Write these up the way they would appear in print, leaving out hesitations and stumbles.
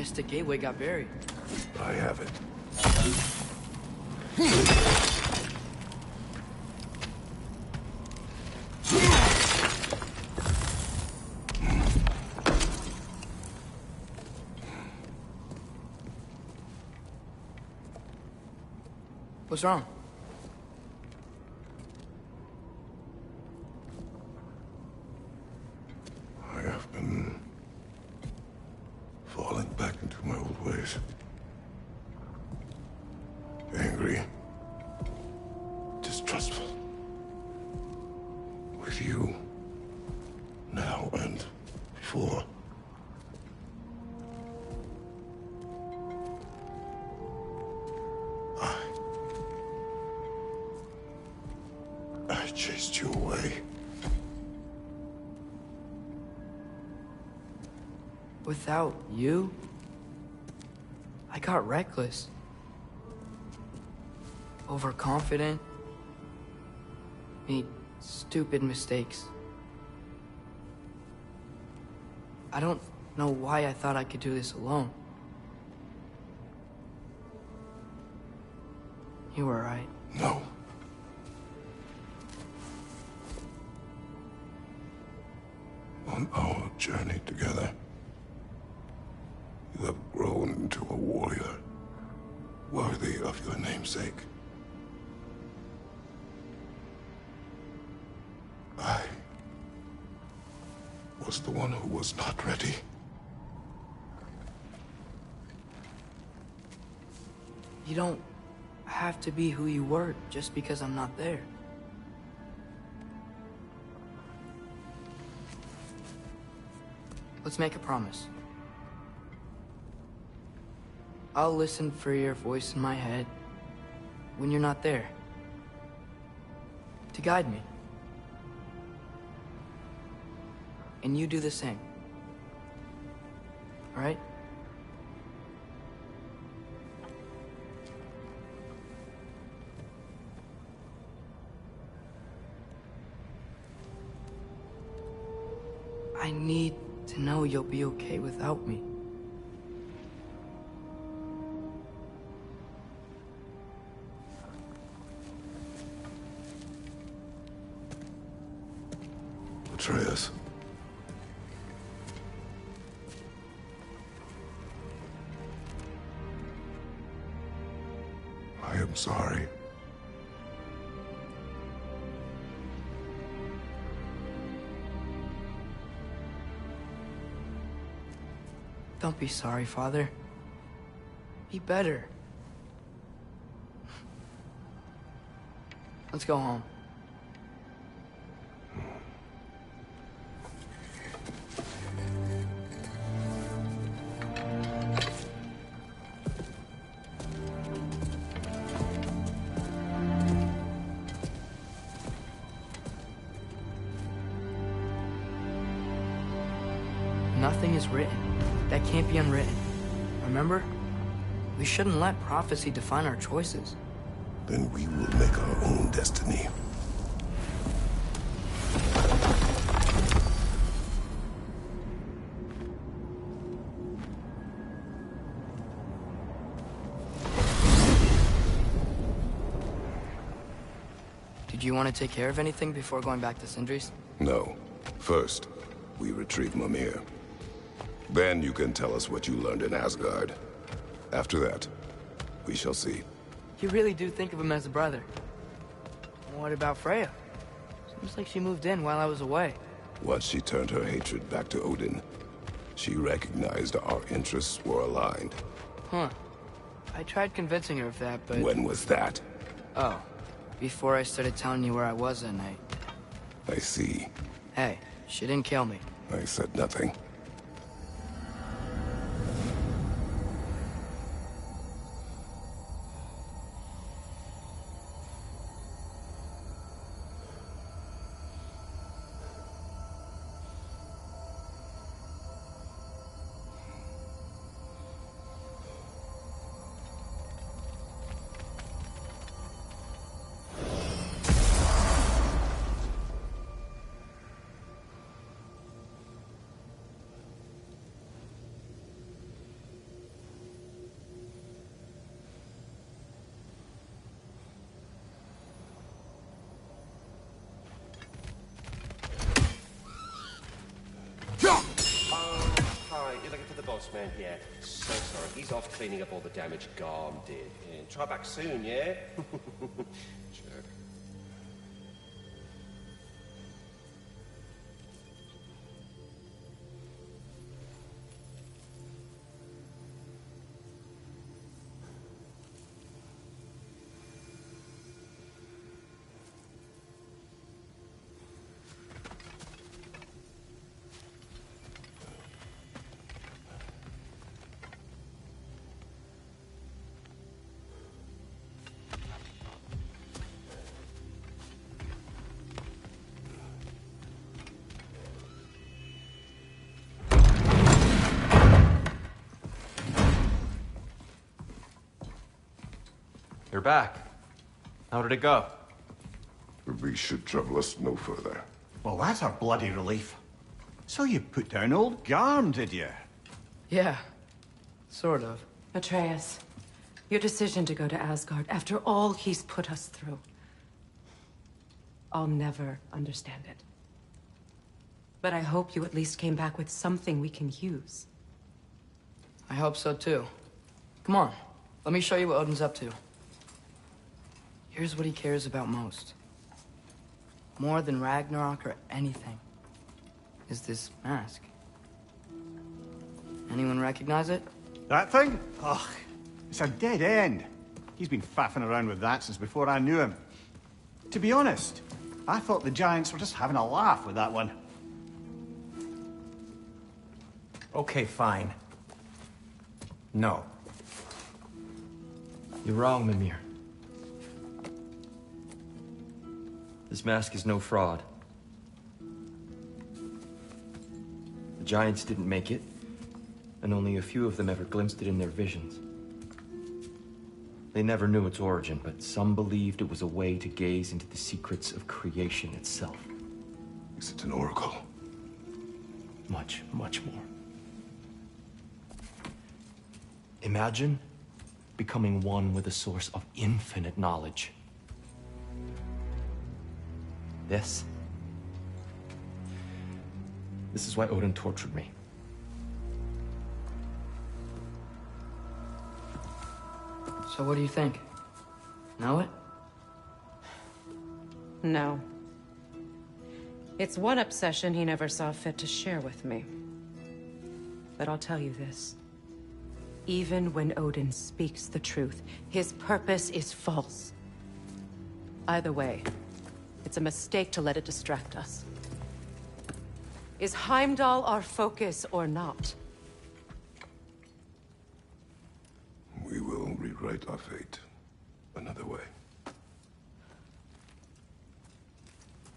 Mystic Gateway got buried. I have it. What's wrong? I have been falling back into my old ways. Angry. Distrustful. With you. Now and before. I chased you away. Without you, I got reckless. Overconfident. Made stupid mistakes. I don't know why I thought I could do this alone. You were right. No. On our journey together, you have grown into a warrior worthy of your namesake. I was the one who was not ready. You don't have to be who you were just because I'm not there. Let's make a promise. I'll listen for your voice in my head when you're not there, to guide me. And you do the same. All right? I need to know you'll be okay without me. Atreus. I am sorry. Don't be sorry, Father. Be better. Let's go home. Nothing is written that can't be unwritten. Remember? We shouldn't let prophecy define our choices. Then we will make our own destiny. Did you want to take care of anything before going back to Sindri's? No. First, we retrieve Mimir. Then you can tell us what you learned in Asgard. After that, we shall see. You really do think of him as a brother. What about Freya? Seems like she moved in while I was away. Once she turned her hatred back to Odin, she recognized our interests were aligned. Huh. I tried convincing her of that, but... When was that? Oh. Before I started telling you where I was that night. I see. Hey, she didn't kill me. I said nothing. you're looking for the boss man here. So sorry, he's off cleaning up all the damage Garm did. Yeah, try back soon, yeah? Jerk. You're back. How did it go? The beast should trouble us no further. Well, that's a bloody relief. So you put down old Garm, did you? Yeah, sort of. Atreus, your decision to go to Asgard after all he's put us through. I'll never understand it. But I hope you at least came back with something we can use. I hope so too. Come on, let me show you what Odin's up to. Here's what he cares about most. More than Ragnarok or anything. Is this mask. Anyone recognize it? That thing? Ugh, it's a dead end. He's been faffing around with that since before I knew him. To be honest, I thought the Giants were just having a laugh with that one. Okay, fine. No. You're wrong, Mimir. This mask is no fraud. The Giants didn't make it, and only a few of them ever glimpsed it in their visions. They never knew its origin, but some believed it was a way to gaze into the secrets of creation itself. Is it an oracle? Much, much more. Imagine becoming one with a source of infinite knowledge. This is why Odin tortured me. So what do you think? Know it? No. It's one obsession he never saw fit to share with me. But I'll tell you this. Even when Odin speaks the truth, his purpose is false. Either way, it's a mistake to let it distract us. Is Heimdall our focus or not? We will rewrite our fate another way.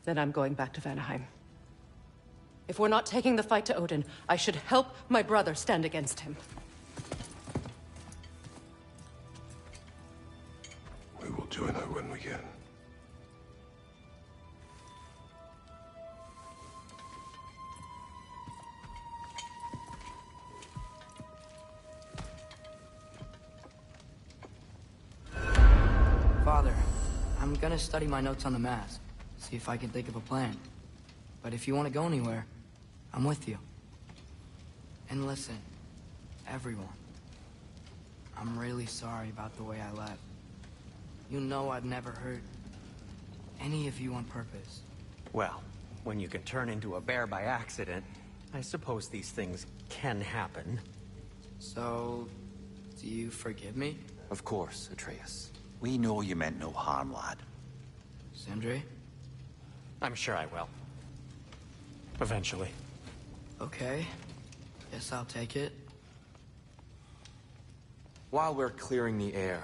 Then I'm going back to Vanaheim. If we're not taking the fight to Odin, I should help my brother stand against him. We will join her when we can. Father, I'm gonna study my notes on the mask. See if I can think of a plan. But if you want to go anywhere, I'm with you. And listen, everyone. I'm really sorry about the way I left. You know I'd never hurt any of you on purpose. Well, when you can turn into a bear by accident, I suppose these things can happen. So, do you forgive me? Of course, Atreus. We know you meant no harm, lad. Sindri? I'm sure I will. Eventually. Okay. Guess I'll take it. While we're clearing the air,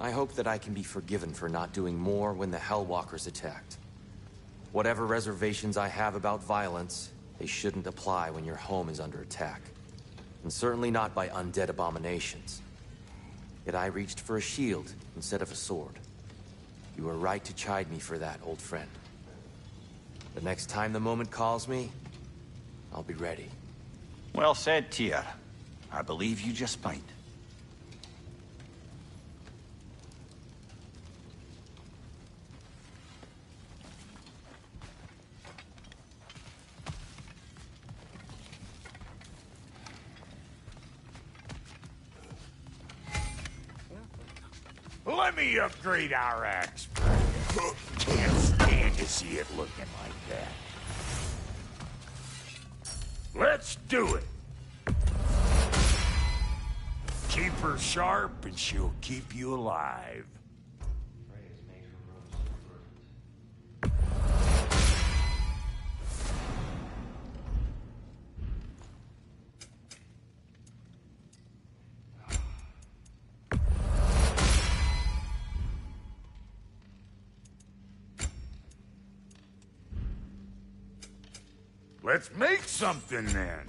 I hope that I can be forgiven for not doing more when the Hellwalkers attacked. Whatever reservations I have about violence, they shouldn't apply when your home is under attack. And certainly not by undead abominations. Yet I reached for a shield instead of a sword. You were right to chide me for that, old friend. The next time the moment calls me, I'll be ready. Well said, Tyr. I believe you just might. Let me upgrade our axe. Can't stand to see it looking like that. Let's do it. Keep her sharp and she'll keep you alive. Let's make something then.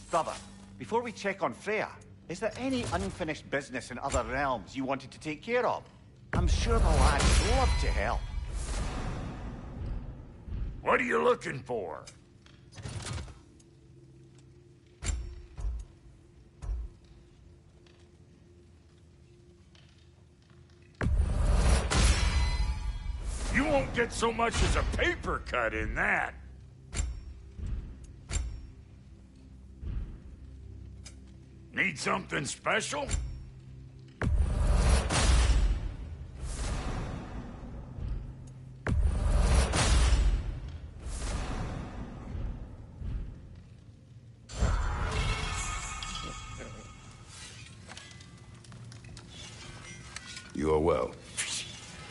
Brother, before we check on Freya, is there any unfinished business in other realms you wanted to take care of? I'm sure the lad would love to help. What are you looking for? You won't get so much as a paper cut in that. Need something special? You are well.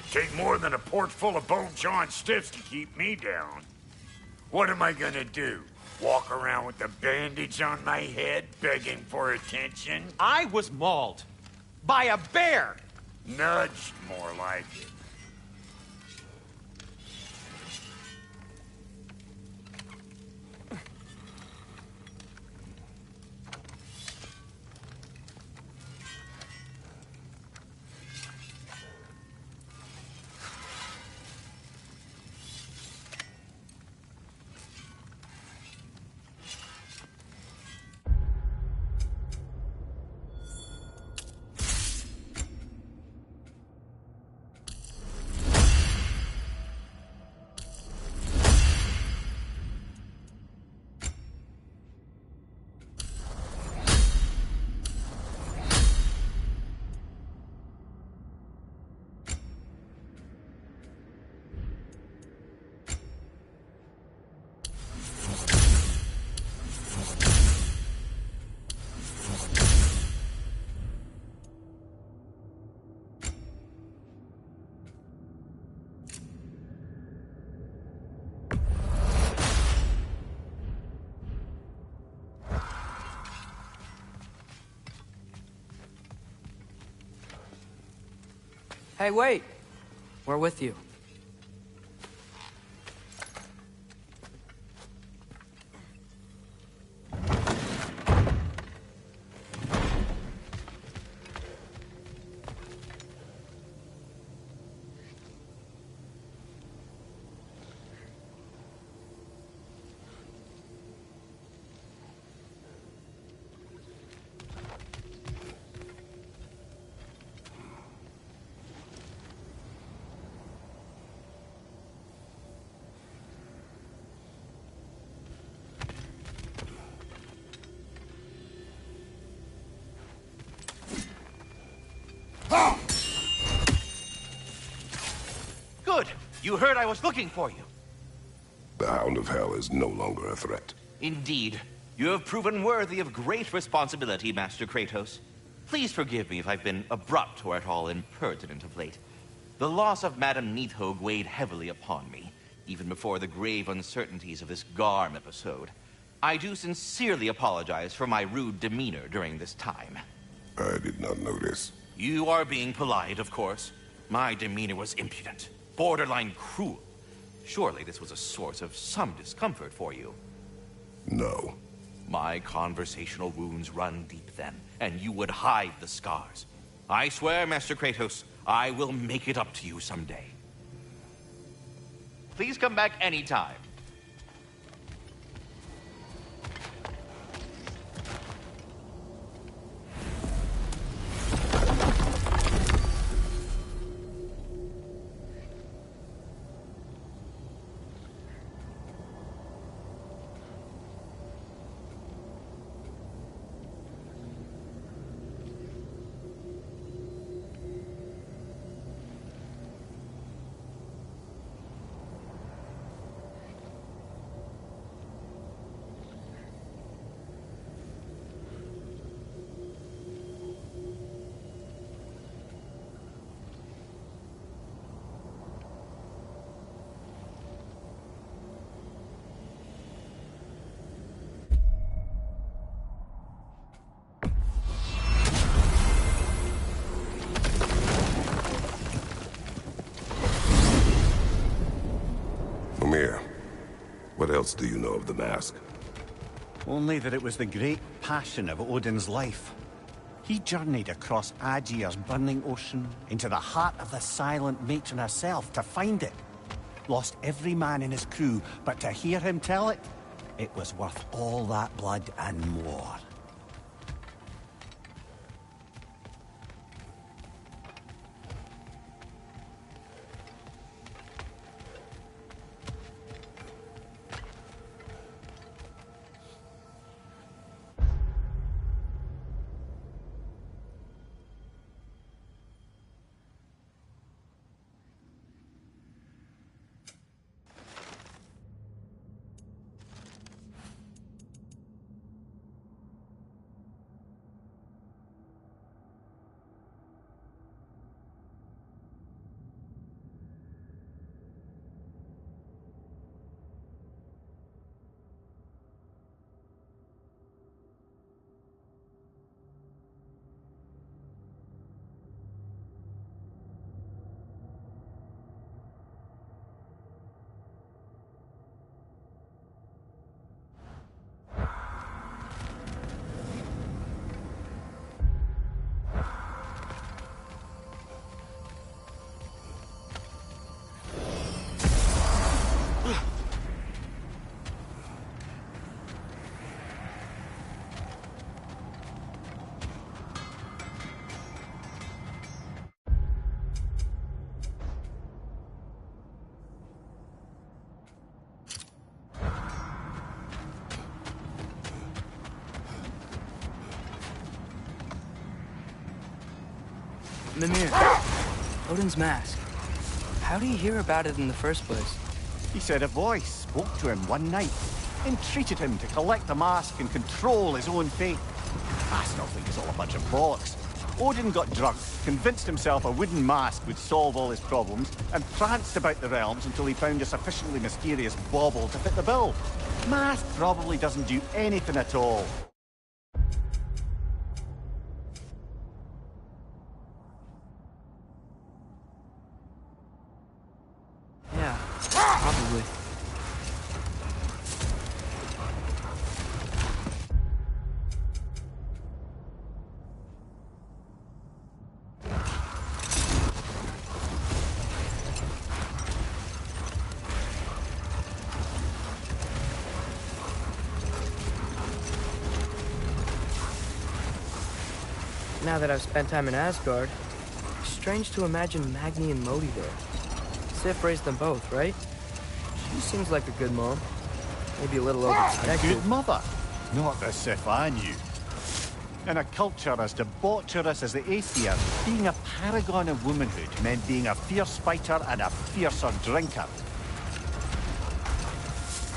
Take more than a port full of bone-chawing stiffs to keep me down. What am I gonna do? Walk around with a bandage on my head, begging for attention? I was mauled by a bear! Nudged, more like it. Hey, wait! We're with you. Good. You heard I was looking for you. The Hound of Hell is no longer a threat. Indeed. You have proven worthy of great responsibility, Master Kratos. Please forgive me if I've been abrupt or at all impertinent of late. The loss of Madame Neathog weighed heavily upon me, even before the grave uncertainties of this Garm episode. I do sincerely apologize for my rude demeanor during this time. I did not notice. You are being polite, of course. My demeanor was impudent, borderline cruel. Surely this was a source of some discomfort for you. No. My conversational wounds run deep then, and you would hide the scars. I swear, Master Kratos, I will make it up to you someday. Please come back anytime. What else do you know of the mask? Only that it was the great passion of Odin's life. He journeyed across Aegir's burning ocean, into the heart of the silent matron herself to find it. Lost every man in his crew, but to hear him tell it, it was worth all that blood and more. Mimir, Odin's mask. How did he hear about it in the first place? He said a voice spoke to him one night, entreated him to collect the mask and control his own fate. I still think it's all a bunch of bollocks. Odin got drunk, convinced himself a wooden mask would solve all his problems, and pranced about the realms until he found a sufficiently mysterious bauble to fit the bill. Mask probably doesn't do anything at all. Yeah, probably. Now that I've spent time in Asgard, it's strange to imagine Magni and Modi there. Sif raised them both, right? She seems like a good mom. Maybe a little A overprotective. good mother. Not the Sif I knew. In a culture as debaucherous as the Aesir, being a paragon of womanhood meant being a fierce fighter and a fiercer drinker.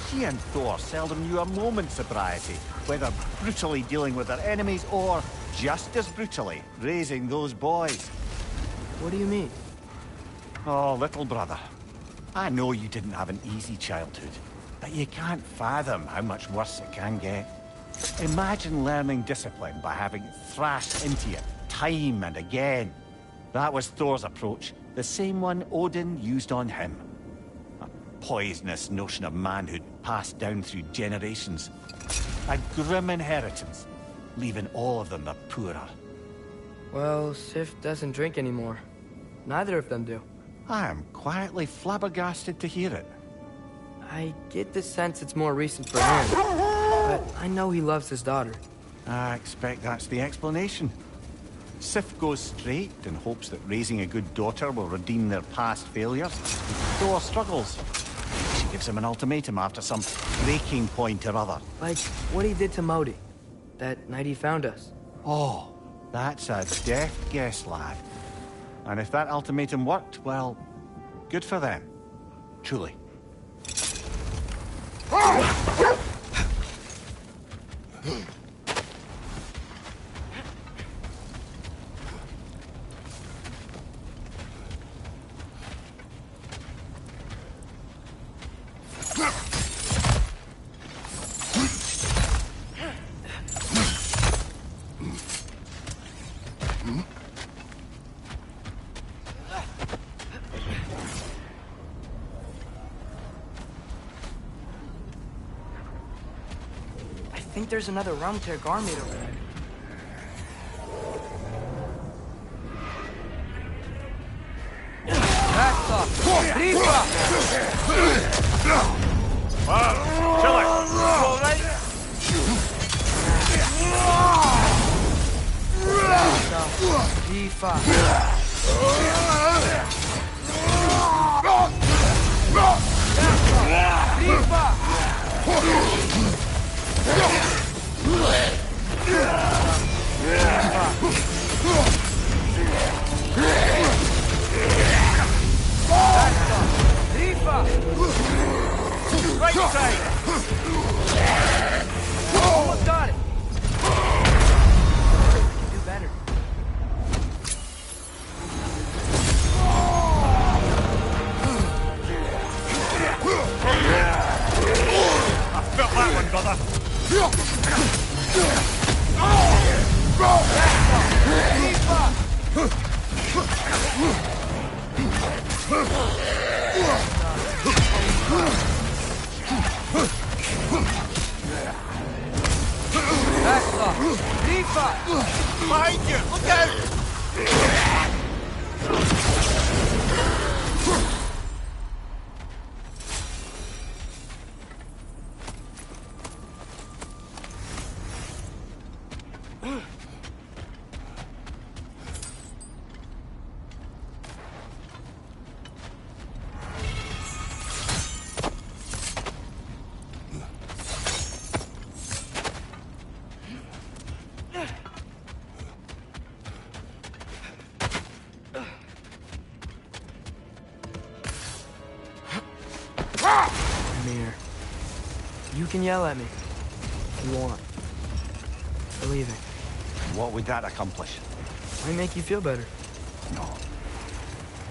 She and Thor seldom knew a moment's sobriety, whether brutally dealing with their enemies or, just as brutally, raising those boys. What do you mean? Oh, little brother. I know you didn't have an easy childhood, but you can't fathom how much worse it can get. Imagine learning discipline by having it thrashed into you, time and again. That was Thor's approach, the same one Odin used on him. A poisonous notion of manhood passed down through generations. A grim inheritance, leaving all of them the poorer. Well, Sif doesn't drink anymore. Neither of them do. I am quietly flabbergasted to hear it. I get the sense it's more recent for him, but I know he loves his daughter. I expect that's the explanation. Sif goes straight and hopes that raising a good daughter will redeem their past failures. Thor struggles. She gives him an ultimatum after some breaking point or other. Like what he did to Modi, that night he found us. Oh, that's a deft guess, lad. And if that ultimatum worked, well, good for them. Truly. think there's another realm tear Garmade over there. Back off! Riva! Kill it! All right? Riva! Right side! Almost got it! Do better. I felt that one, brother. Back off! Riva! Behind you! Look out! Amir, you can yell at me if you want. For leaving. What would that accomplish? Might make you feel better. No.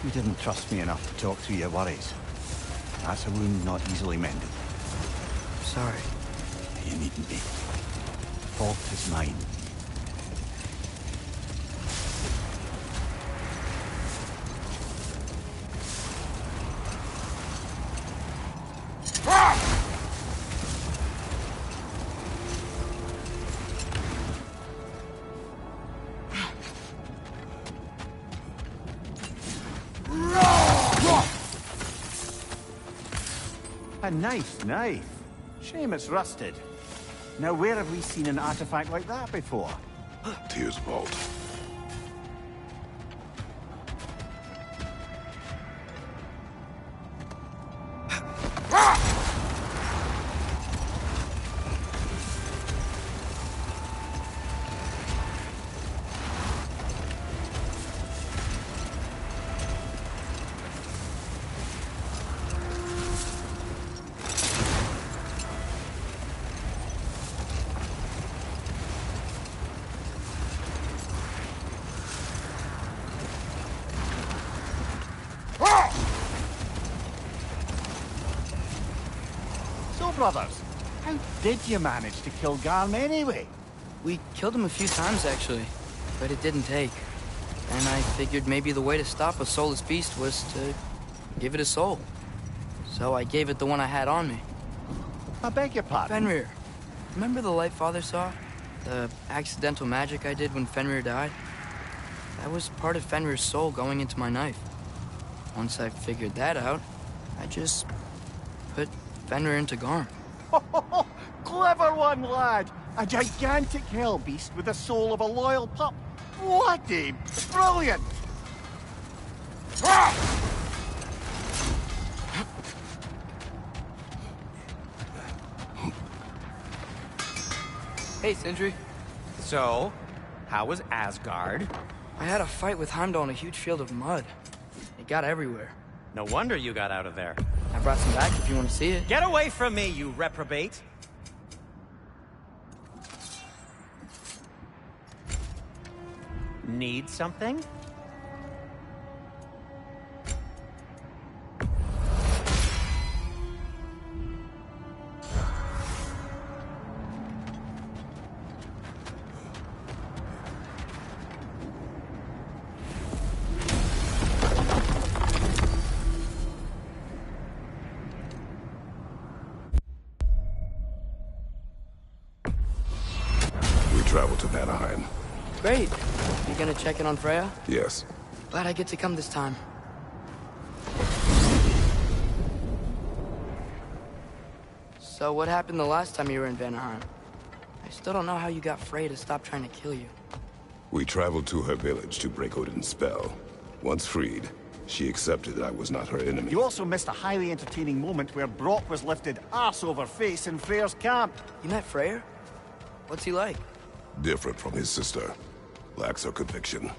You didn't trust me enough to talk through your worries. That's a wound not easily mended. Sorry. You needn't be. Fault is mine. A nice knife. Shame it's rusted. Now, where have we seen an artifact like that before? Tyr's vault. So, brothers, how did you manage to kill Garm anyway? We killed him a few times, actually, but it didn't take. And I figured maybe the way to stop a soulless beast was to give it a soul. So I gave it the one I had on me. I beg your pardon? Fenrir. Remember the light Father saw? The accidental magic I did when Fenrir died? That was part of Fenrir's soul going into my knife. Once I figured that out, I just put Fenrir into Garm. Clever one, lad! A gigantic hell beast with the soul of a loyal pup. What a brilliant! Hey, Sindri. So, how was Asgard? I had a fight with Heimdall in a huge field of mud. It got everywhere. No wonder you got out of there. I brought some back if you want to see it. Get away from me, you reprobate! Need something? to Vanaheim. Great. You gonna check in on Freya? Yes. Glad I get to come this time. So what happened the last time you were in Vanaheim? I still don't know how you got Freya to stop trying to kill you. We traveled to her village to break Odin's spell. Once freed, she accepted I was not her enemy. You also missed a highly entertaining moment where Brock was lifted arse over face in Freyr's camp. You met Freyr? What's he like? Different from his sister. Lacks her conviction.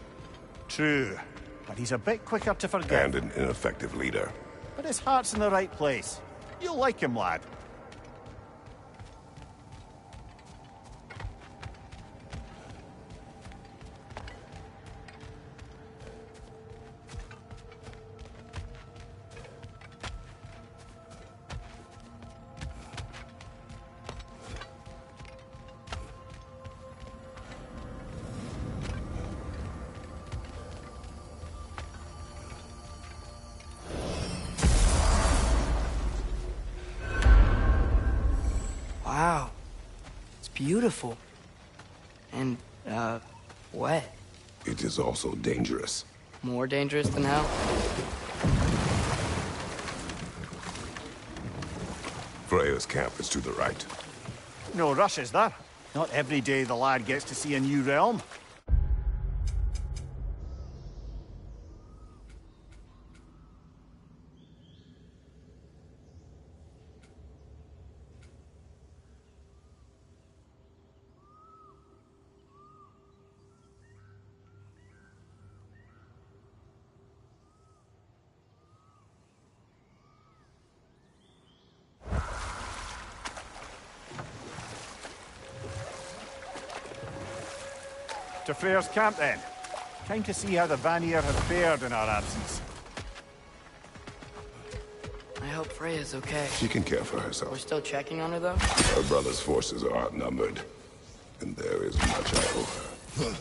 True, but he's a bit quicker to forget. And an ineffective leader. But his heart's in the right place. You'll like him, lad. Wow. It's beautiful. And, wet. It is also dangerous. More dangerous than hell? Freya's camp is to the right. No rush, is there? Not every day the lad gets to see a new realm. To Freyr's camp, then. Time to see how the Vanir have fared in our absence. I hope Freya's okay. She can care for We're herself. still checking on her, though? Her brother's forces are outnumbered. And there is much I owe her.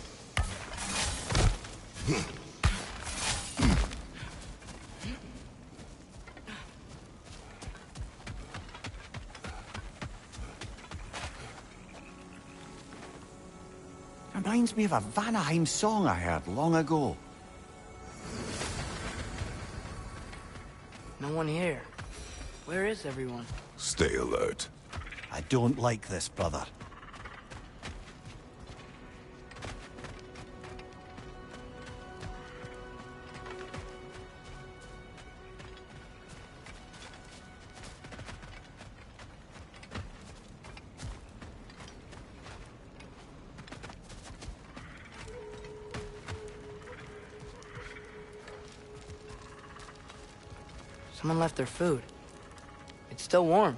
Reminds me of a Vanaheim song I heard long ago. No one here. Where is everyone? Stay alert. I don't like this, brother. Someone left their food. It's still warm.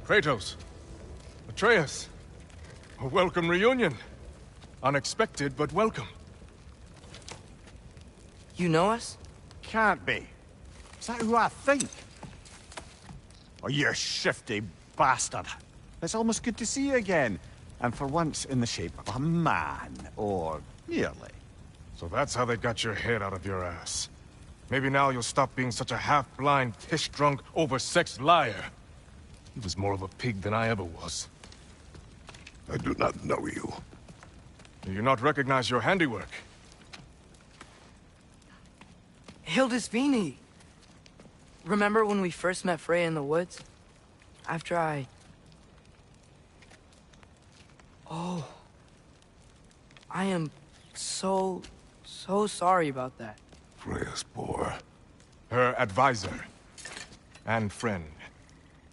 Kratos, Atreus, a welcome reunion. Unexpected, but welcome. You know us? Can't be. Is that who I think? Oh, you shifty bastard. It's almost good to see you again. And for once in the shape of a man, or nearly. So that's how they got your head out of your ass. Maybe now you'll stop being such a half-blind, piss-drunk, oversexed liar. He was more of a pig than I ever was. I do not know you. Do you not recognize your handiwork? Hildisvini! Remember when we first met Freya in the woods? After I... Oh. I am so sorry about that. Freya's poor. Her advisor. And friend.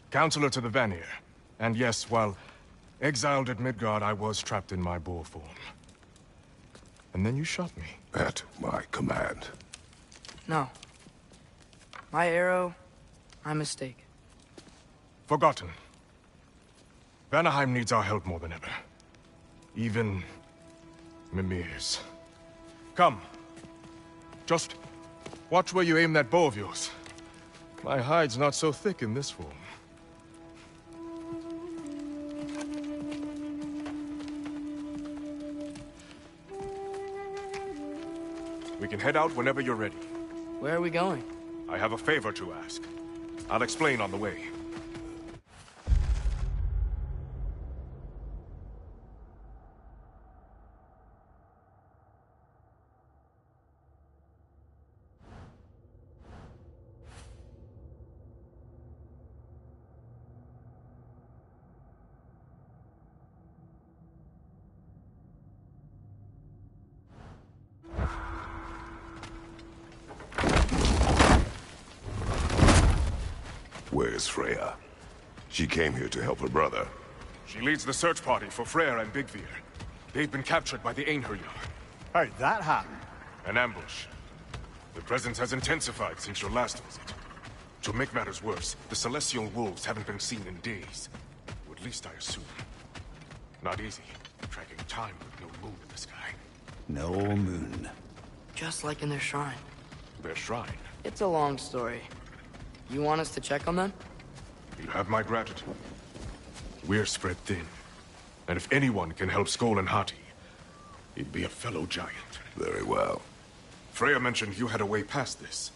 Counselor to the Vanir. And yes, while exiled at Midgard, I was trapped in my boar form. And then you shot me. At my command. No. My arrow, my mistake. Forgotten. Vanaheim needs our help more than ever. Even Mimir's. Come. Just watch where you aim that bow of yours. My hide's not so thick in this form. We can head out whenever you're ready. Where are we going? I have a favor to ask. I'll explain on the way. Where's Freya? She came here to help her brother. She leads the search party for Freyr and Bigvir. They've been captured by the Einherjar. How'd that happen? An ambush. The presence has intensified since your last visit. To make matters worse, the Celestial Wolves haven't been seen in days. Or at least I assume. Not easy, tracking time with no moon in the sky. No moon. Just like in their shrine. Their shrine? It's a long story. You want us to check on them? You have my gratitude. We're spread thin. And if anyone can help Skoll and Hati, he'd be a fellow giant. Very well. Freya mentioned you had a way past this.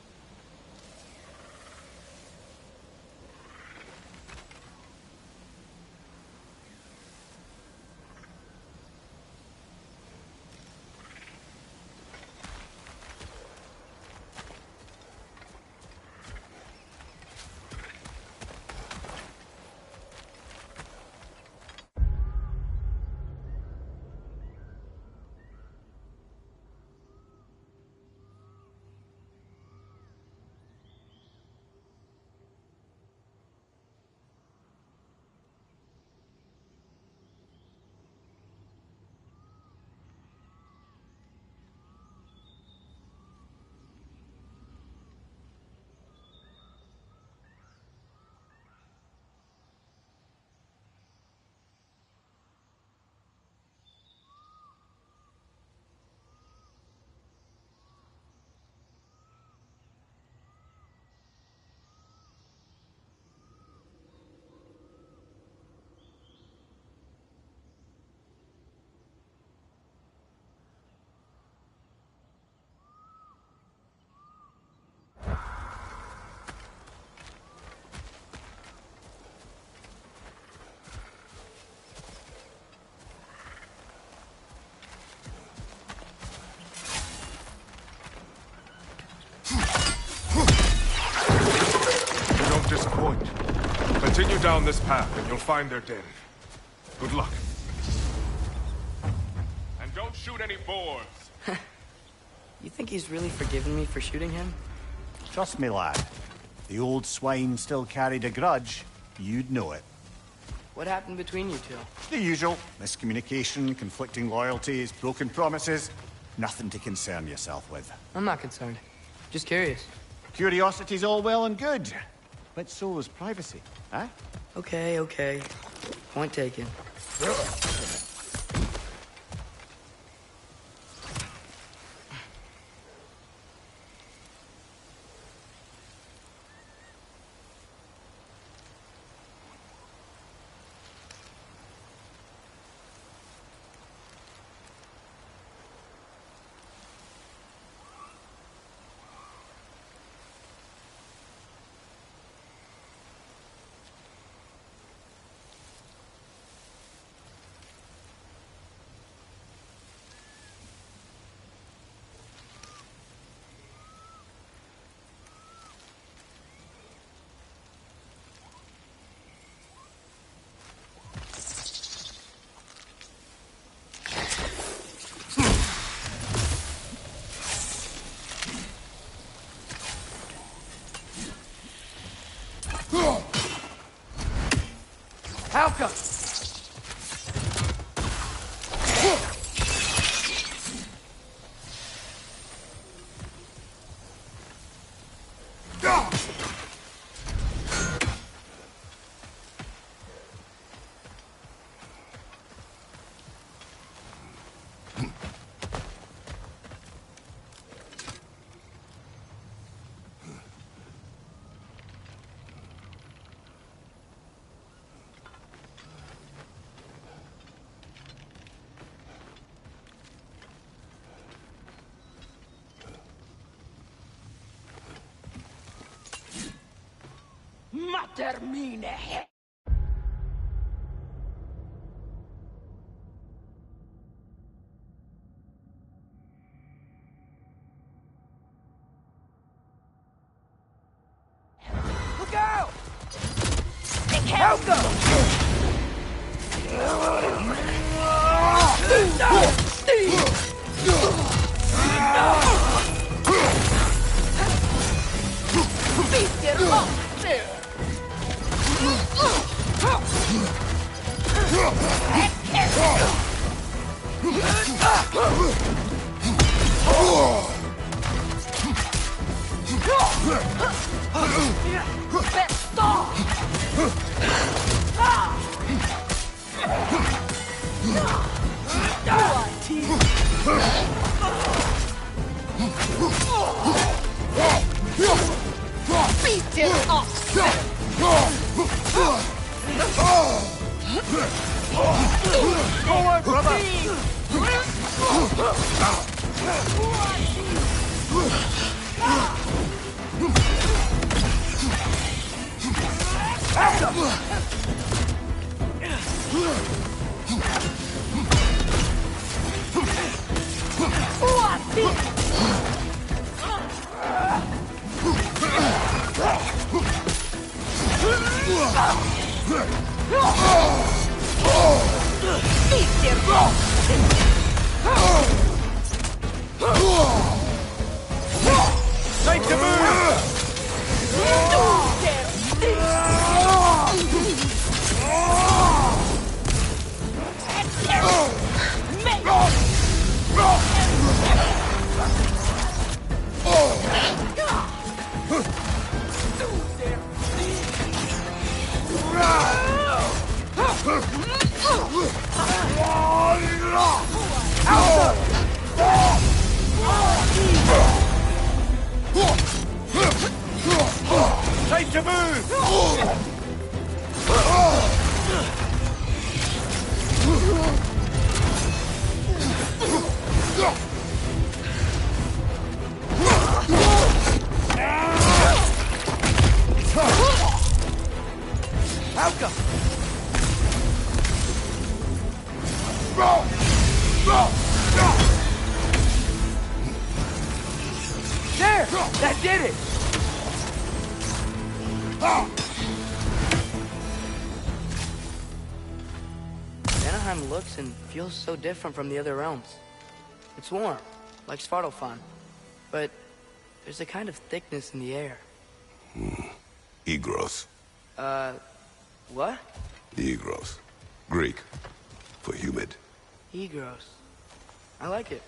Disappoint. Continue down this path and you'll find their den. Good luck. And don't shoot any boars. You think he's really forgiven me for shooting him? Trust me, lad. If the old swine still carried a grudge, you'd know it. What happened between you two? The usual. Miscommunication, conflicting loyalties, broken promises. Nothing to concern yourself with. I'm not concerned. Just curious. Curiosity's all well and good. But so is privacy, huh? Okay, okay. Point taken. How come? termine. Look out! Help go! Beat your monster! Beat it off! Forward, brother! Time to move! Time to move! Outcome! There! That did it! Vanaheim looks and feels so different from the other realms. It's warm, like Svartalfheim, but there's a kind of thickness in the air. Egros. What? Egros. Greek. For humid. Egros. I like it.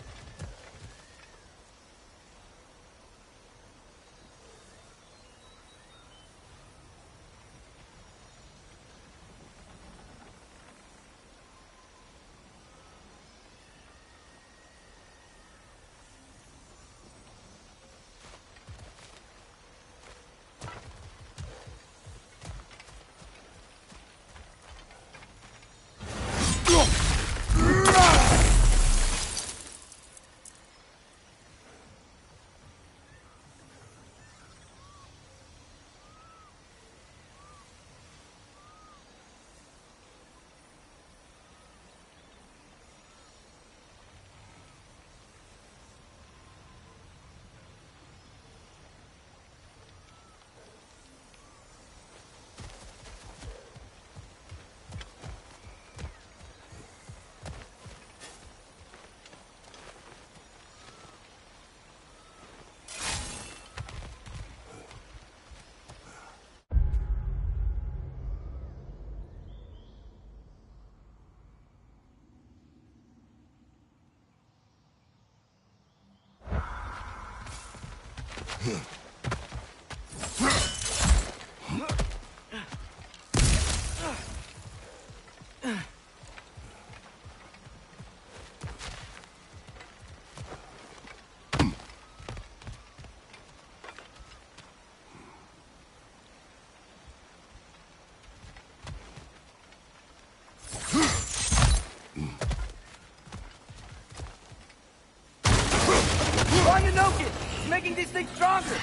Making these things stronger!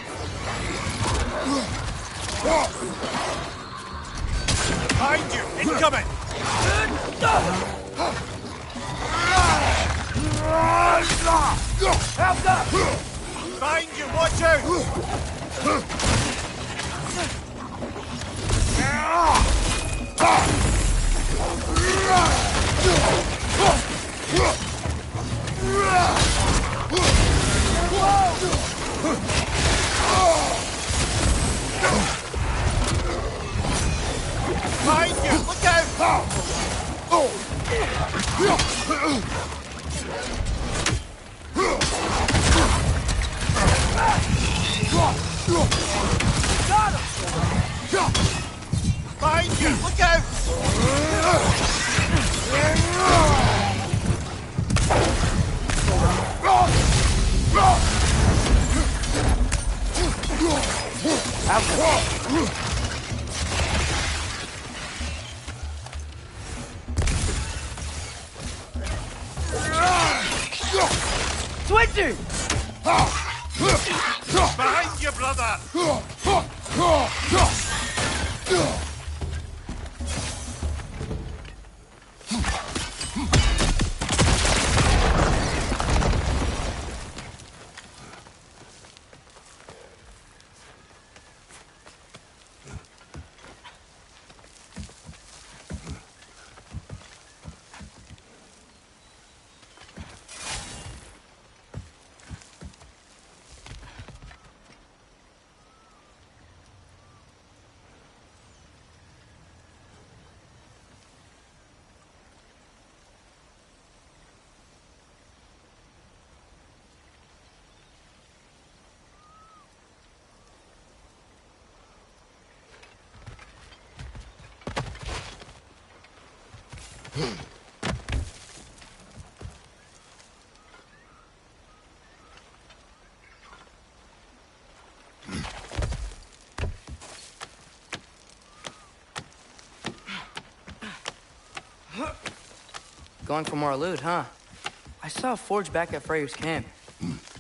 Behind you! Incoming! Help up! Behind you! Watch out! Behind you! Look out! Got him! Behind you! Look out! Switching! Behind you, brother! Going for more loot, huh? I saw a forge back at Freyr's camp.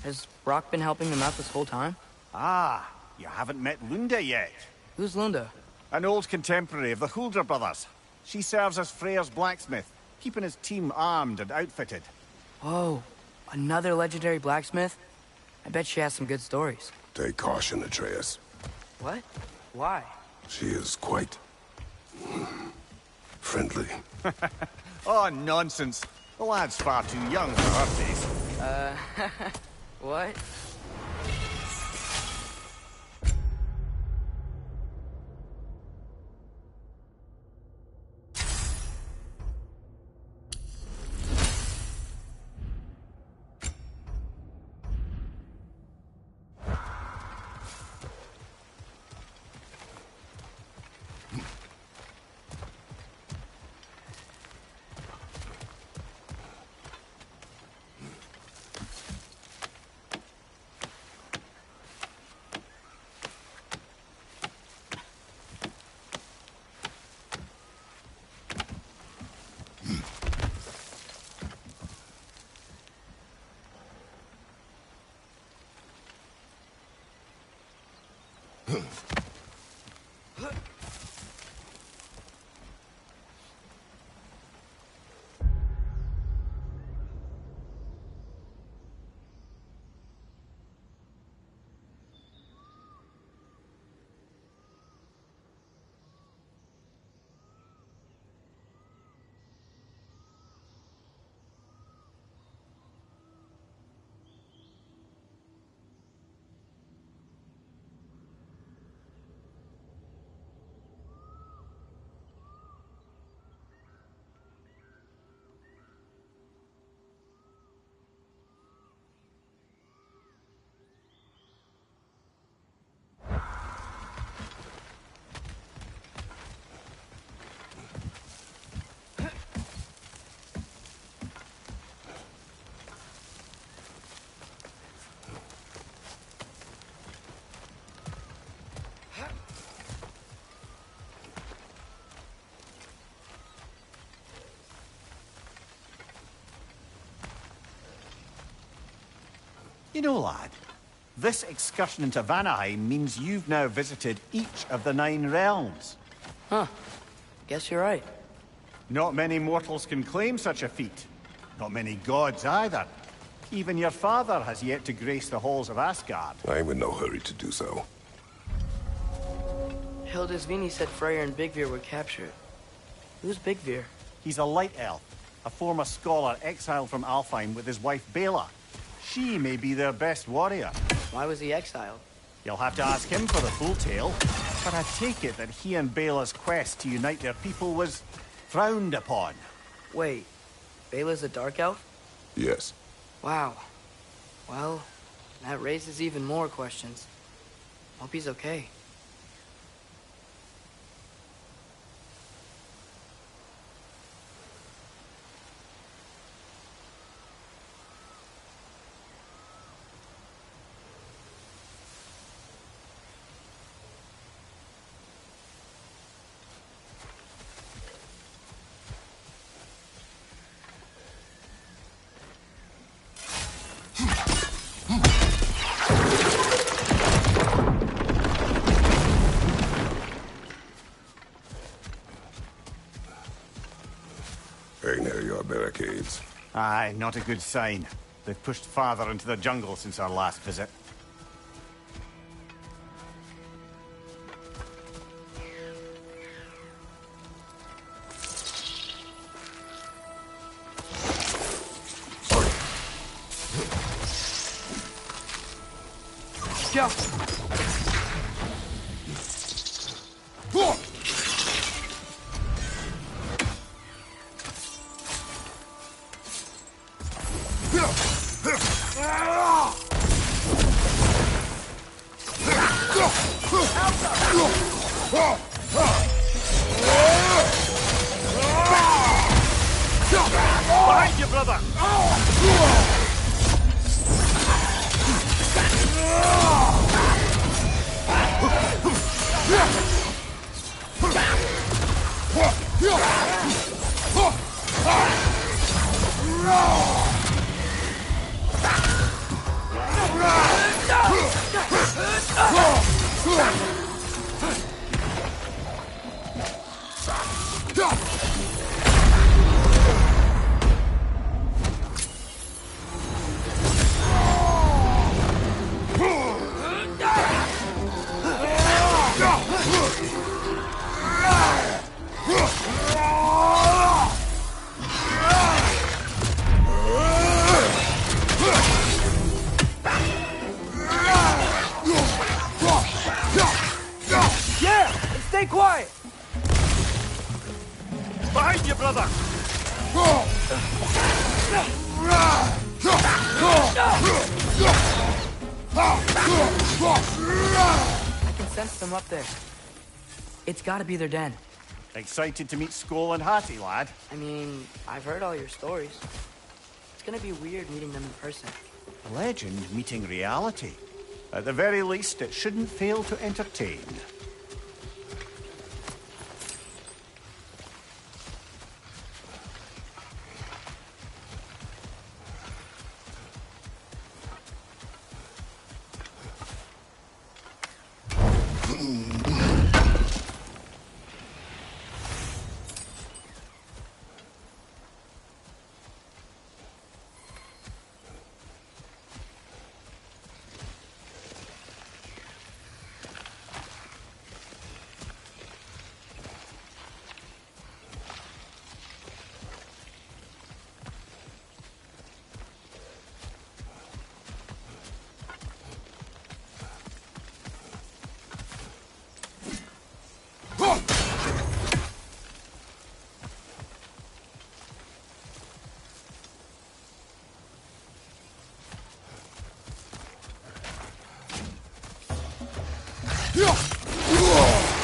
Has Rock been helping them out this whole time? Ah, you haven't met Lunda yet. Who's Lunda? An old contemporary of the Hulder brothers. She serves as Freyr's blacksmith, keeping his team armed and outfitted. Whoa, another legendary blacksmith? I bet she has some good stories. Take caution, Atreus. What? Why? She is quite... friendly. Oh, nonsense. The lad's far too young for her taste. What? You know, lad, this excursion into Vanaheim means you've now visited each of the 9 realms. Huh. Guess you're right. Not many mortals can claim such a feat. Not many gods either. Even your father has yet to grace the halls of Asgard. I'm in no hurry to do so. Hildisvini said Freyr and Bigvir were captured. Who's Bigvir? He's a light elf, a former scholar exiled from Alfheim with his wife Bela. She may be their best warrior. Why was he exiled? You'll have to ask him for the full tale, but I take it that he and Bela's quest to unite their people was frowned upon. Wait, Bela's a dark elf? Yes. Wow. Well, that raises even more questions. Hope he's okay. Hang near your barricades. Aye, not a good sign. They've pushed farther into the jungle since our last visit. Go! Behind you, brother! Stay quiet! Behind you, brother! I can sense them up there. It's gotta be their den. Excited to meet Skoll and Hati, lad? I mean, I've heard all your stories. It's gonna be weird meeting them in person. Legend meeting reality. At the very least, it shouldn't fail to entertain.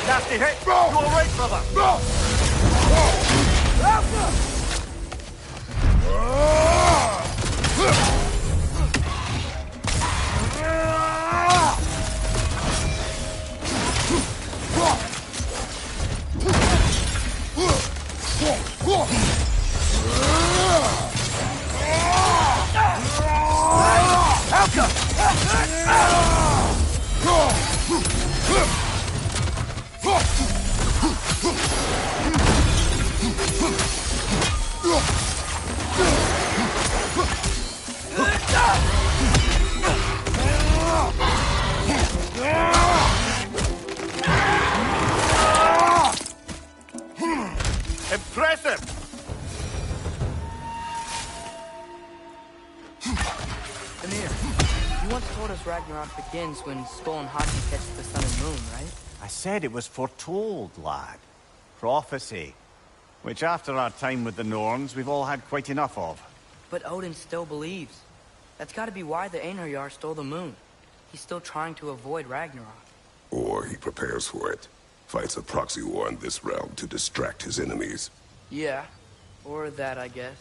Nasty hit! You all right, brother? Amir, you once told us Ragnarok begins when Skoll and Hati catch the sun and moon, right? I said it was foretold, lad. Prophecy. Which after our time with the Norns, we've all had quite enough of. But Odin still believes. That's gotta be why the Einherjar stole the moon. He's still trying to avoid Ragnarok. Or he prepares for it. Fights a proxy war in this realm to distract his enemies. Yeah, or that, I guess.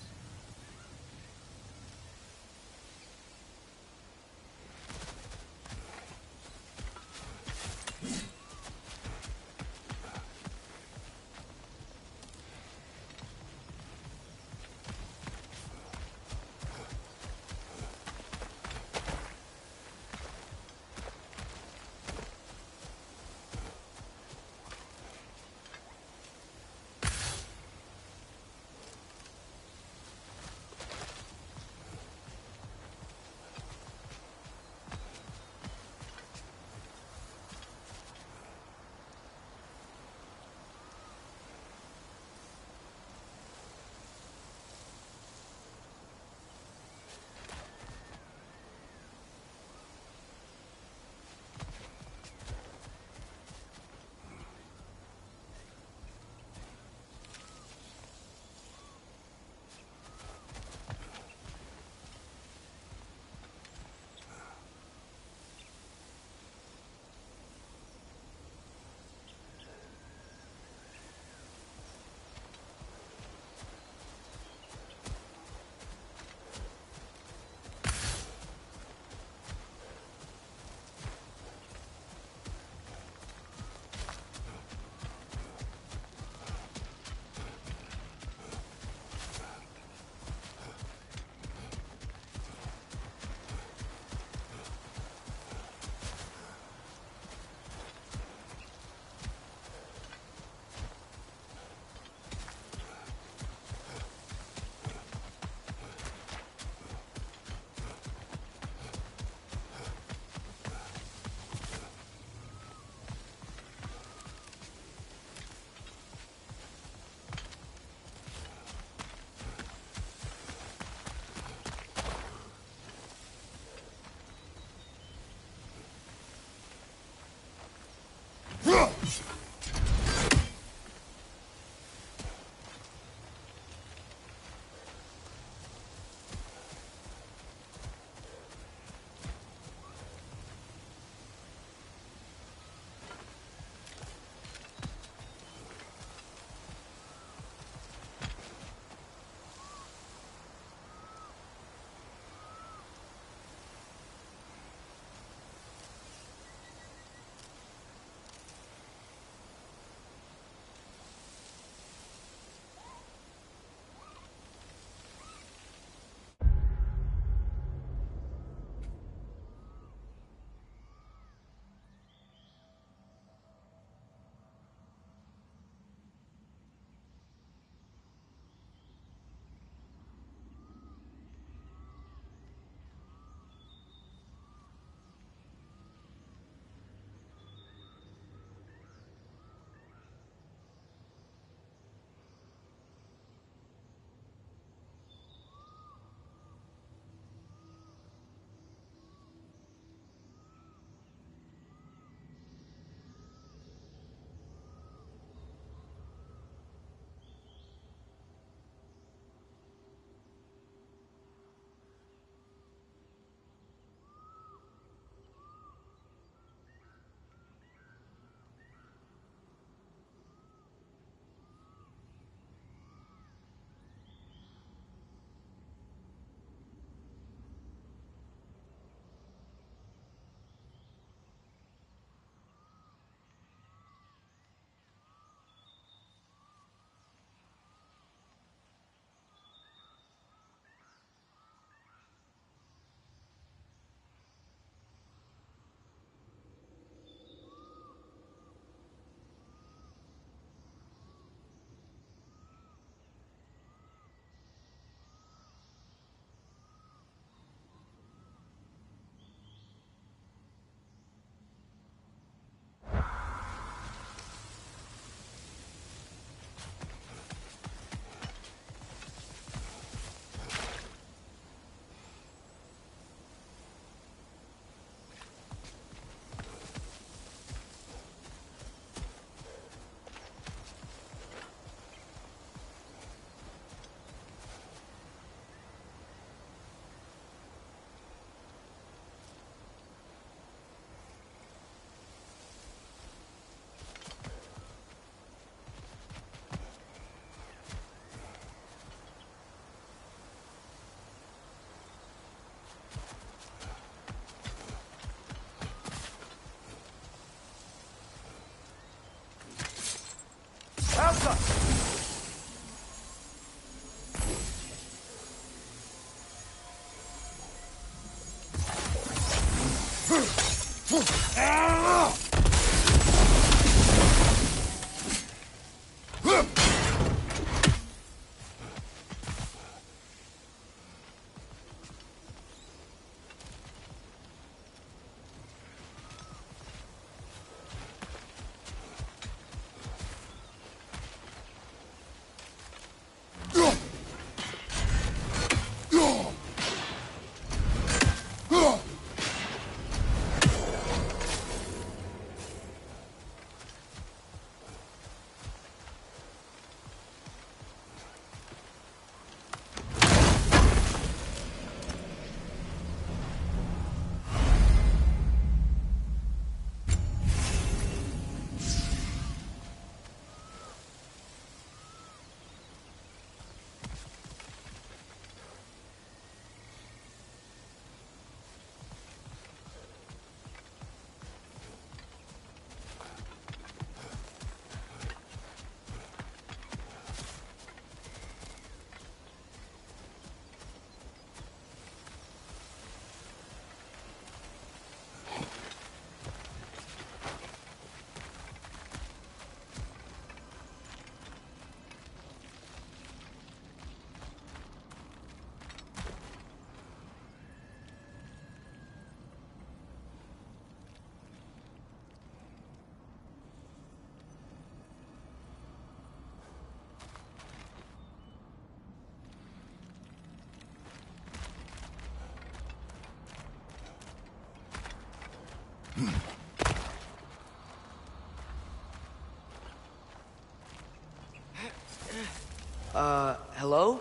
Hello?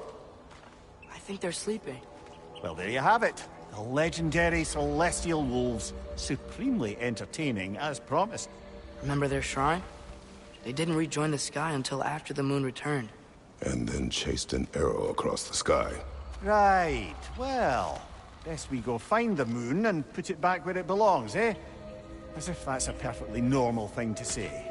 I think they're sleeping. Well, there you have it. The legendary celestial wolves. Supremely entertaining, as promised. Remember their shrine? They didn't rejoin the sky until after the moon returned. And then chased an arrow across the sky. Right. Well, best we go find the moon and put it back where it belongs, eh? As if that's a perfectly normal thing to say.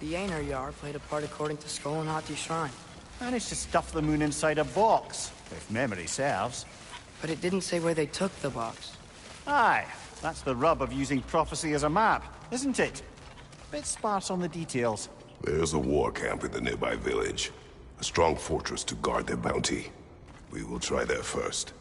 The Aner Yar played a part according to Skoll and Hati's shrine. Managed to stuff the moon inside a box, if memory serves. But it didn't say where they took the box. Aye, that's the rub of using prophecy as a map, isn't it? Bit sparse on the details. There's a war camp in the nearby village. A strong fortress to guard their bounty. We will try there first.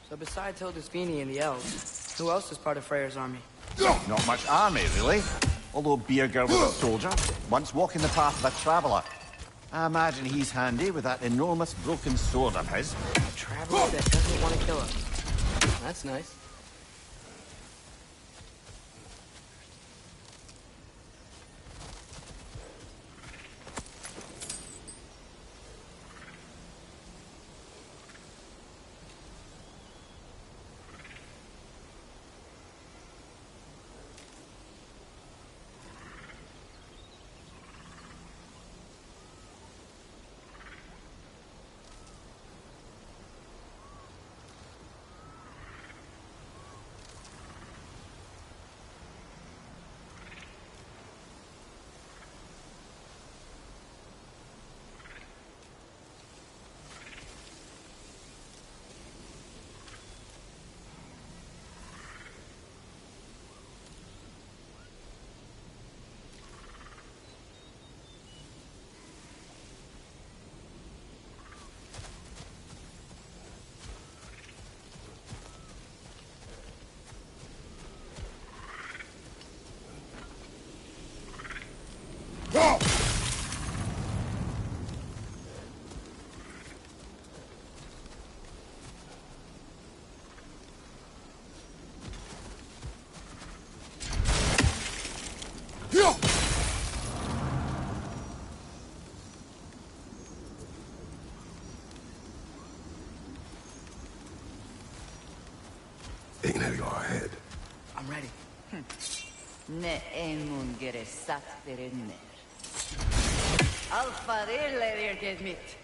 So besides Hildisvini and the elves, who else is part of Freyr's army? Not much army, really. Although Birger was a soldier, once walking the path of a traveler. I imagine he's handy with that enormous broken sword of his. A traveler that doesn't want to kill us. That's nice. Aner Yar ahead. I'm ready. Ne emun geresat verenler. Alfa derler mitt.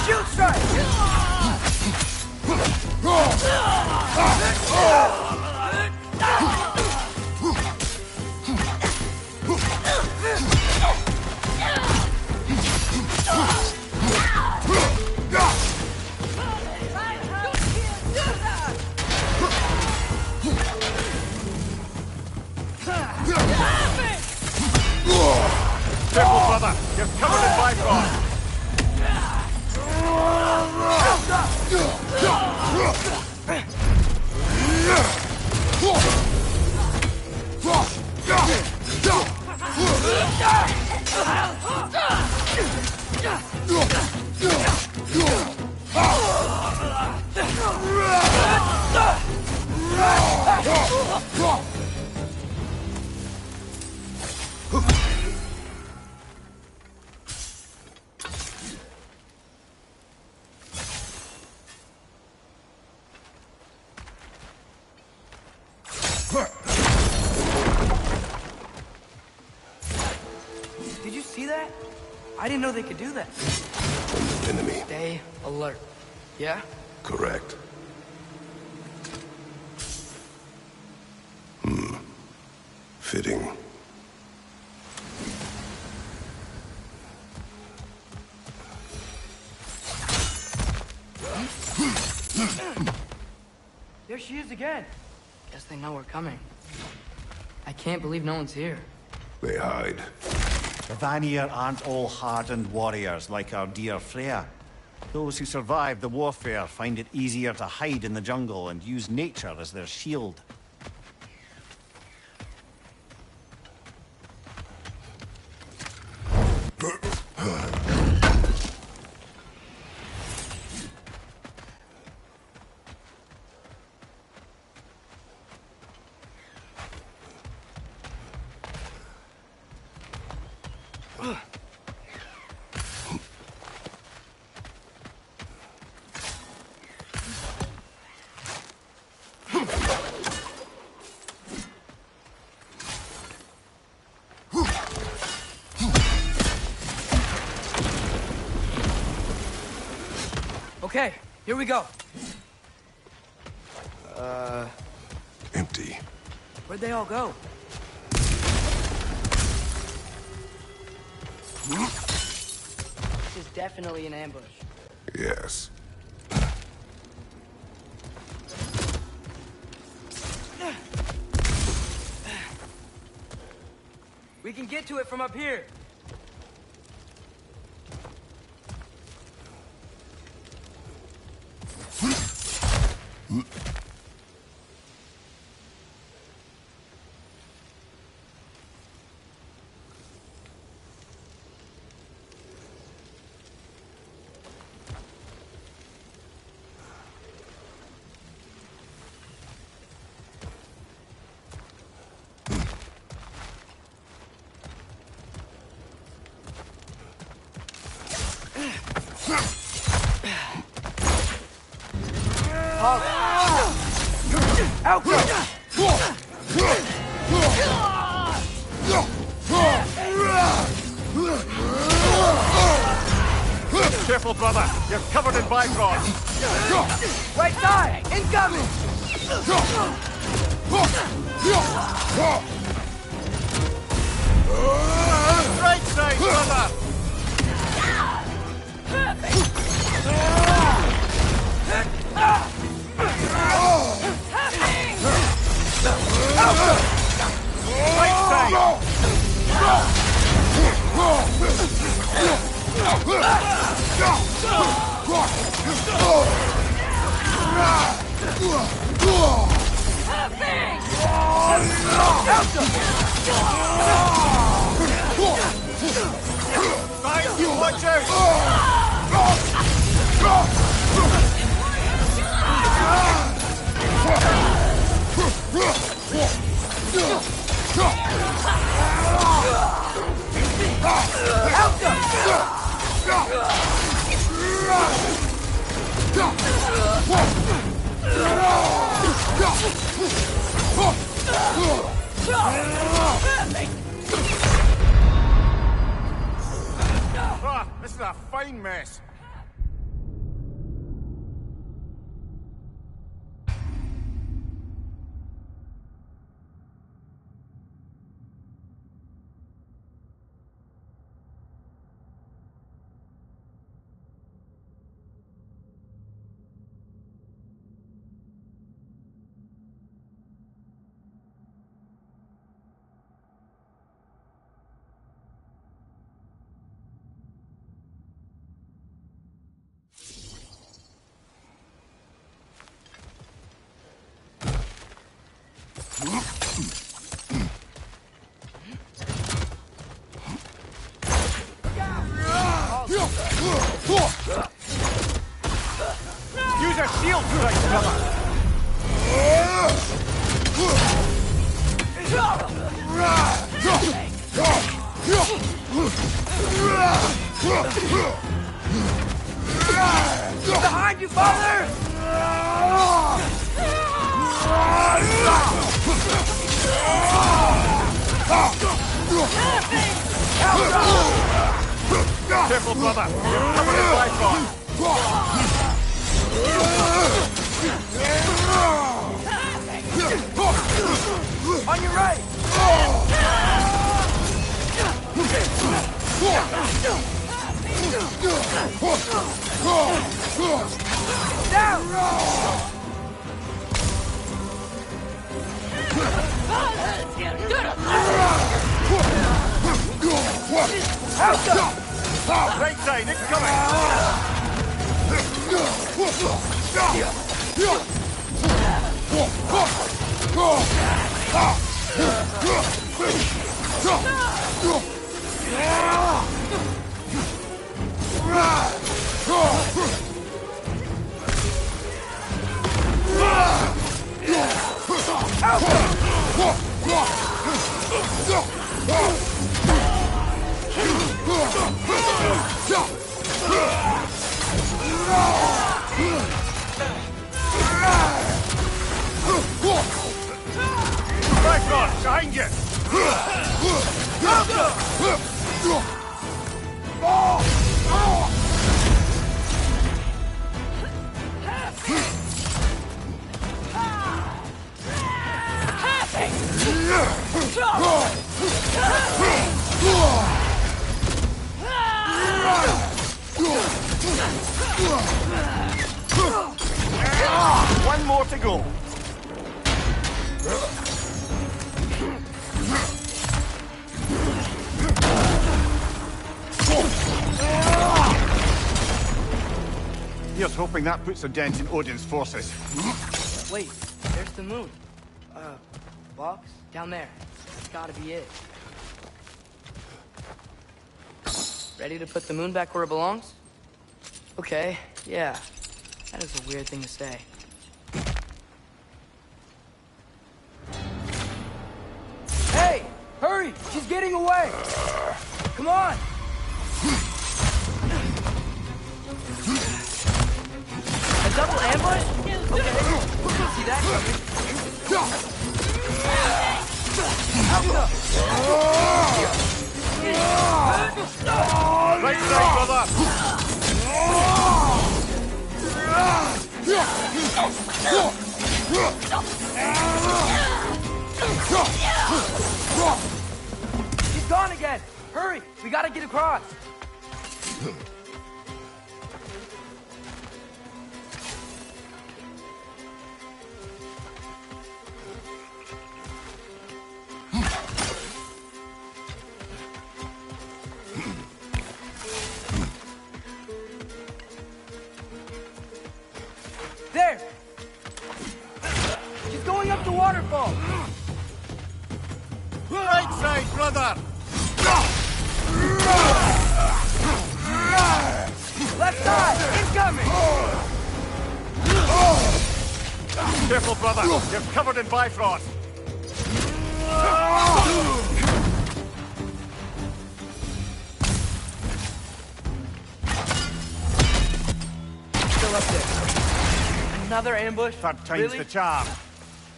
Shield strike! Careful, brother! You're covered in bifrost! Did you see that? I didn't know they could do that. Enemy. Stay alert. Yeah? Correct. Fitting. There she is again. Guess they know we're coming. I can't believe no one's here. They hide. The Vanir aren't all hardened warriors like our dear Freya. Those who survive the warfare find it easier to hide in the jungle and use nature as their shield. Okay, here we go. Empty. Where'd they all go? This is definitely an ambush. Yes. We can get to it from up here. Careful, brother! You're covered in bifrost! Right side! Incoming! Right side, brother! Right side! Find you, watch This is a fine mess. Use a shield strike, brother! Behind you, father! Careful, brother! You're covered in lifeline! On your right! Down! Right side, incoming! Right on, behind you! One more to go. Here's hoping that puts a dent in Odin's forces. Wait, there's the moon. Box? Down there. That's gotta be it. Ready to put the moon back where it belongs? Okay, yeah. That is a weird thing to say. Hey! Hurry! She's getting away! Come on! A double ambush? Okay. See that coming? Right side, brother! She's gone again! Hurry! We gotta get across! There! She's going up the waterfall! Right side, brother! Left side! Incoming! Careful, brother! You're covered in Bifrost! Still up there. Another ambush? Third time's Really? the charm.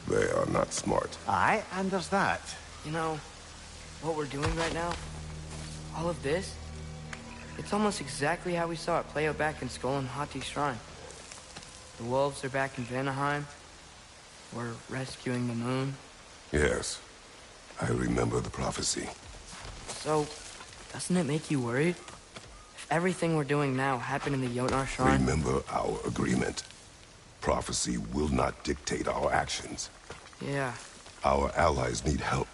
They are not smart. Aye, and there's that. You know, what we're doing right now? All of this? It's almost exactly how we saw it play out back in Skoll and Hati Shrine. The wolves are back in Vanaheim. We're rescuing the moon. Yes. I remember the prophecy. So, doesn't it make you worried? If everything we're doing now happened in the Jotnar Shrine... Remember our agreement. Prophecy will not dictate our actions. Yeah. Our allies need help.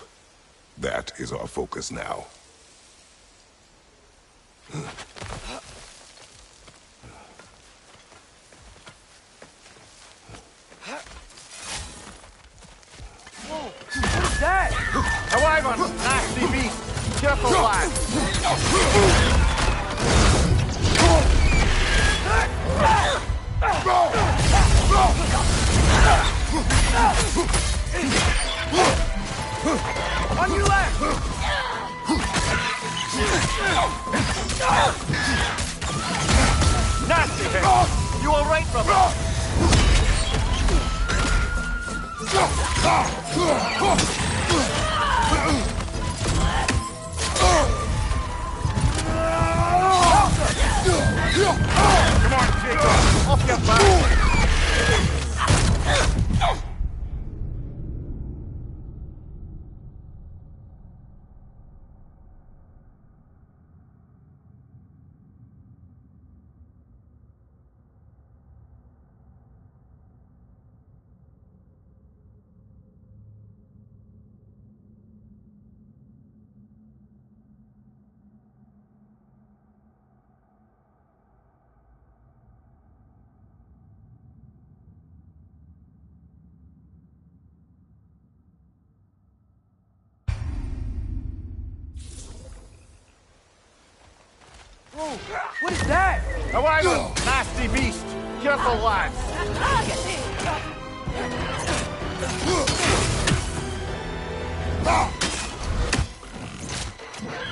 That is our focus now. What's that? A wyvern! Nasty beast! Careful, lad! On your left! Nasty hit! You all right, brother? Come on, Jacob! Off your back! Whoa, what is that? A wyvern! Nasty beast! Careful, lad!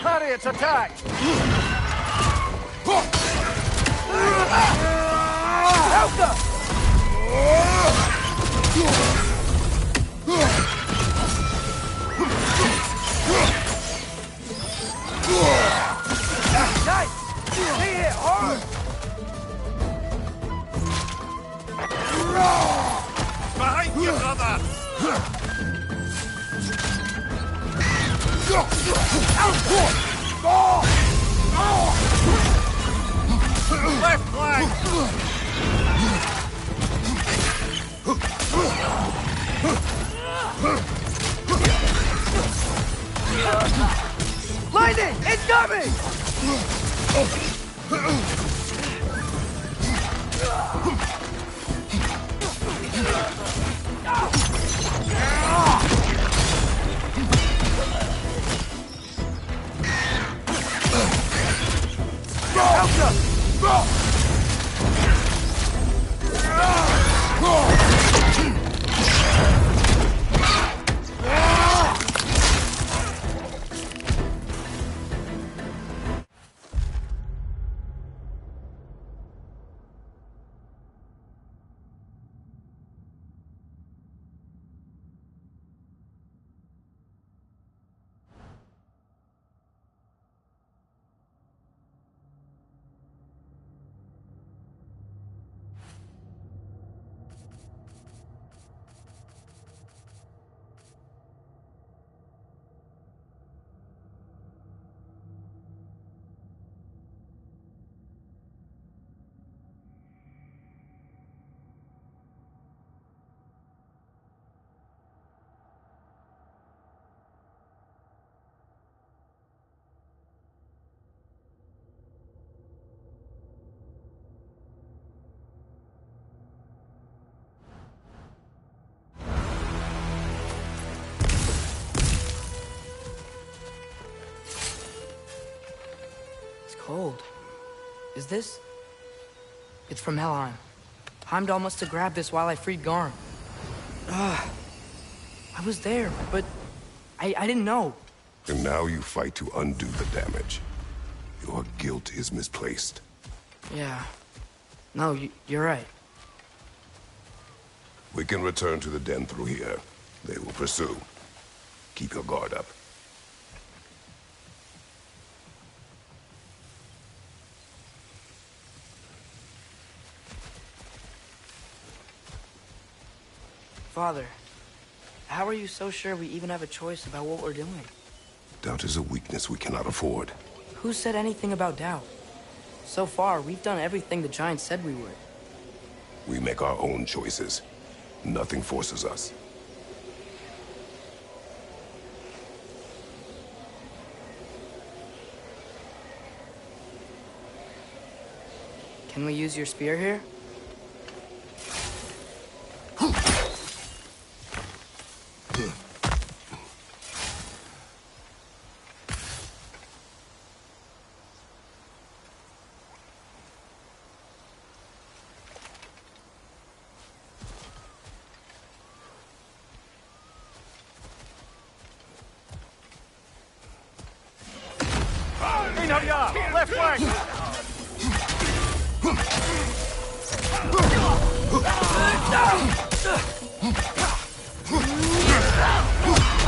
Hurry, it's attacked! Elka! Nice! Stay here, hard! Behind you, brother! Left flank! Lightning! Incoming! Cold. Is this? It's from Helheim. Heimdall must have grabbed this while I freed Garm. I was there, but I didn't know. And now you fight to undo the damage. Your guilt is misplaced. Yeah. No, you're right. We can return to the den through here. They will pursue. Keep your guard up. Father, how are you so sure we even have a choice about what we're doing? Doubt is a weakness we cannot afford. Who said anything about doubt? So far, we've done everything the Giants said we would. We make our own choices. Nothing forces us. Can we use your spear here? Left flank!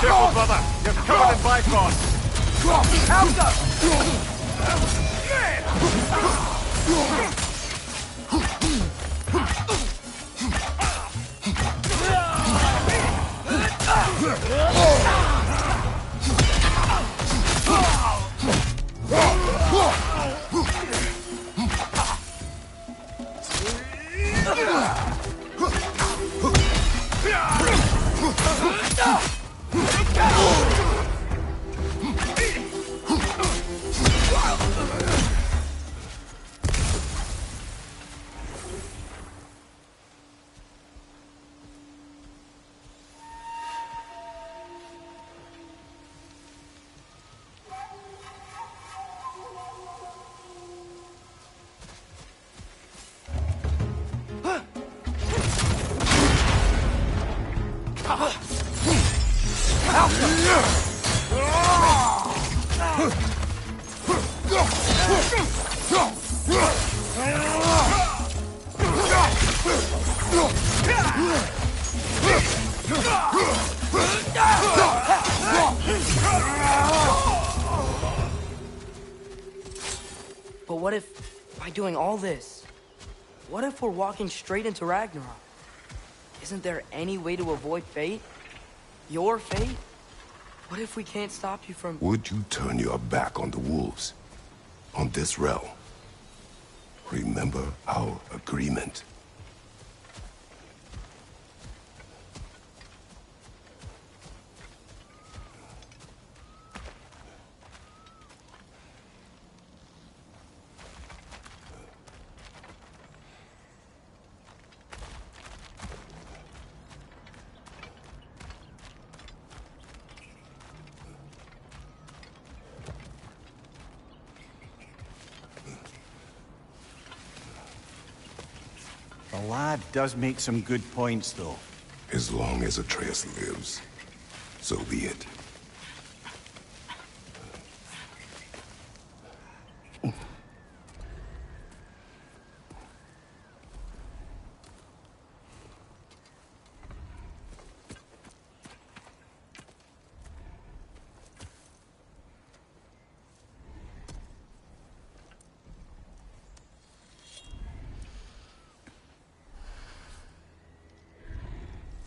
Careful, brother! You're covered in Bifrost! But what if, by doing all this, what if we're walking straight into Ragnarok? Isn't there any way to avoid fate? Your fate? What if we can't stop you from... Would you turn your back on the wolves? On this realm? Remember our agreement. The lad does make some good points, though. As long as Atreus lives, so be it.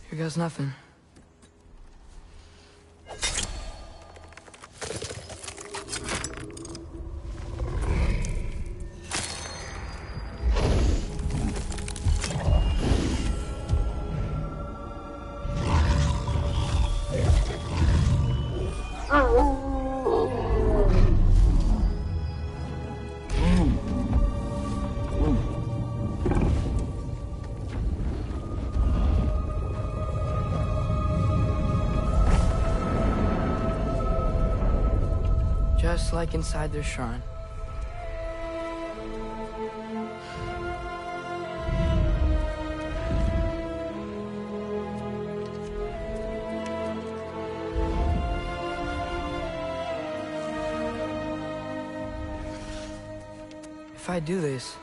Here goes nothing. Just like inside their shrine. If I do this...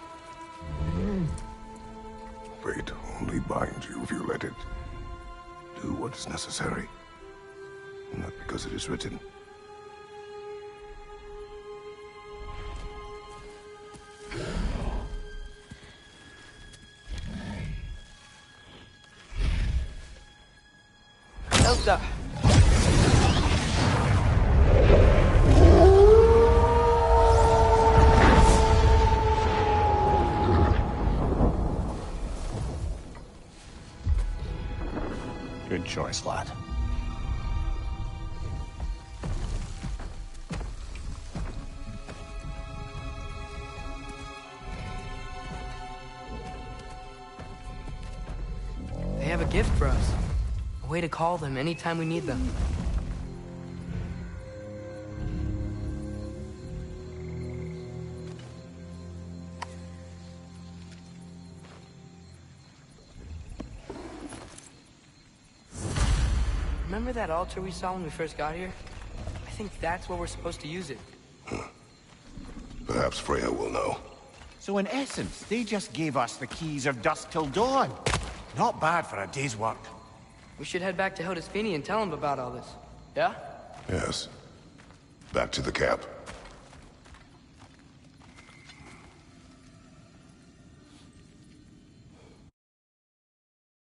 Fate only binds you if you let it. Do what is necessary. Not because it is written. How's that? Good choice, lad. They have a gift for us. A way to call them anytime we need them. Remember that altar we saw when we first got here? I think that's where we're supposed to use it. Perhaps Freya will know. So in essence, they just gave us the keys of dusk till dawn. Not bad for a day's work. We should head back to Hildisvini and tell him about all this. Yeah? Yes. Back to the camp.